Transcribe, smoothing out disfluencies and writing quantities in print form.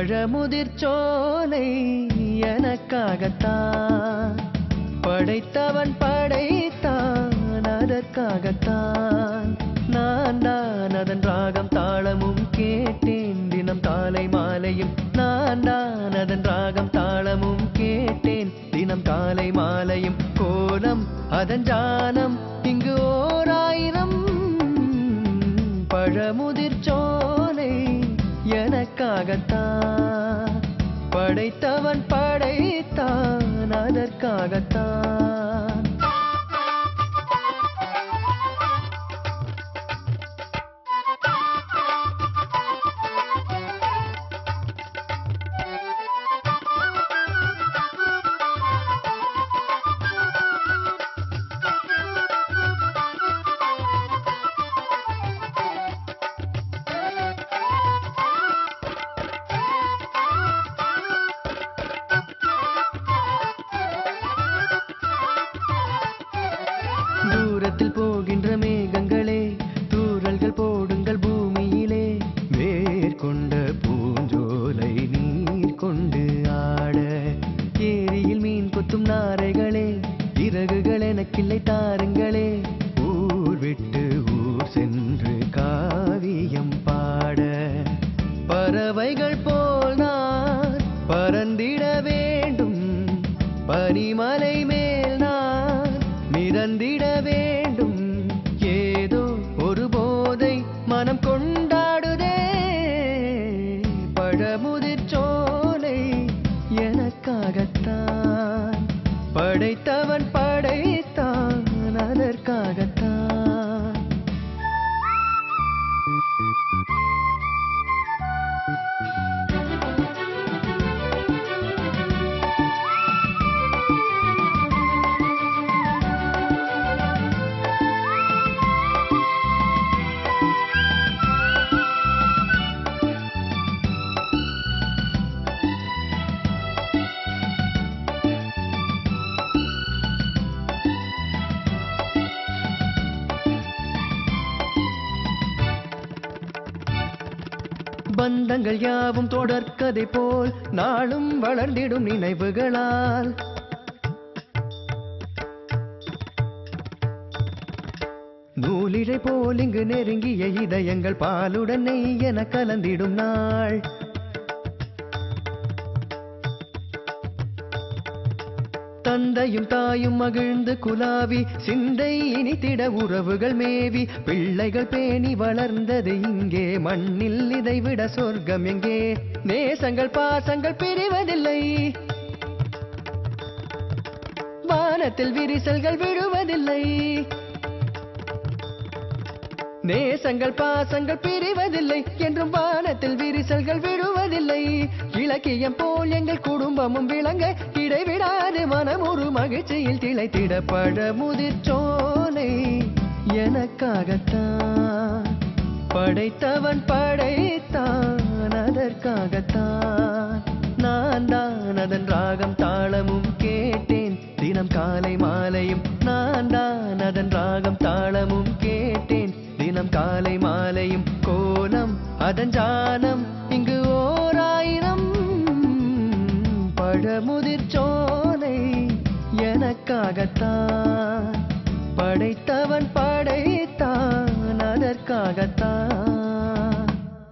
பழமுதிர்ச்சோலை எனக்காகத்தான் படைத்தவன் படைத்தான் அதற்காகத்தான் நான் தான் அதன் ராகம் தாளமும் கேட்டேன் தினம் காலை மாலையும் நான் தான் அதன் ராகம் தாளமும் கேட்டேன் தினம் காலை மாலையும் கோலம் அதன் ஜானம் இங்கு ஓர் ஆயிரம் பழமுதிர்ச்சோலை எனக்காகத்தான் படைத்தவன் படைத்தான் அதற்காகத்தான் தூரத்தில் போகின்ற மேகங்களே தூறல்கள் போடுங்கள் பூமியிலே வேர்கொண்ட பூஞ்சோலை நீர் கொண்டு ஆட ஏரியில் மீன் கொத்தும் நாரைகளே இறகுகள் எனக்கில்லை தாருங்களே ஊர் விட்டு ஊர் சென்று காவியம் பாட பறவைகள் போல் நான் பறந்திட வேண்டும் பனிமலை மேல் நான் மிதந்திட வேண்டும் ஏதோ ஒரு போதை மனம் கொண்டாடுதே பழமுதிர்ச்சோலை எனக்காகத்தான் படைத்தவன் படைத்தான் அதற்காகத்தான் பந்தங்கள் யாவும் தொடர்கதை போல் நாளும் வளர்ந்திடும் நினைவுகளால் நூலிழை போல் இங்கு நெருங்கிய இதயங்கள் பாலுடன் நெய் என கலந்திடும் நாள் தந்தையும் தாயும் மகிழ்ந்து குலாவி சிந்தை இனித்திட உறவுகள் மேவி பிள்ளைகள் பேணி வளர்ந்தது இங்கே மண்ணில் இதைவிட சொர்க்கம் எங்கே நேசங்கள் பாசங்கள் பிரிவதில்லை வானத்தில் விரிசல்கள் விழுவதில்லை நேசங்கள் பாசங்கள் பிரிவதில்லை என்றும் வானத்தில் விரிசல்கள் விழுவதில்லை இலக்கியம் போல் எங்கள் குடும்பமும் விளங்க இடைவிடாது மனம் ஒரு மகிழ்ச்சியில் திளைத்திட பழமுதிர்ச்சோலை எனக்காகத்தான் படைத்தவன் படைத்தான் அதற்காகத்தான் நான் தான் அதன் ராகம் தாளமும் கேட்டேன் தினம் காலை மாலையும் நான் தான் அதன் ராகம் தாளமும் கேட்டேன் தினம் காலை மாலையும் கோலம் அதன் ஜானம் இங்கு ஓர் ஆயிரம் பழமுதிர்ச்சோலை எனக்காகத்தான்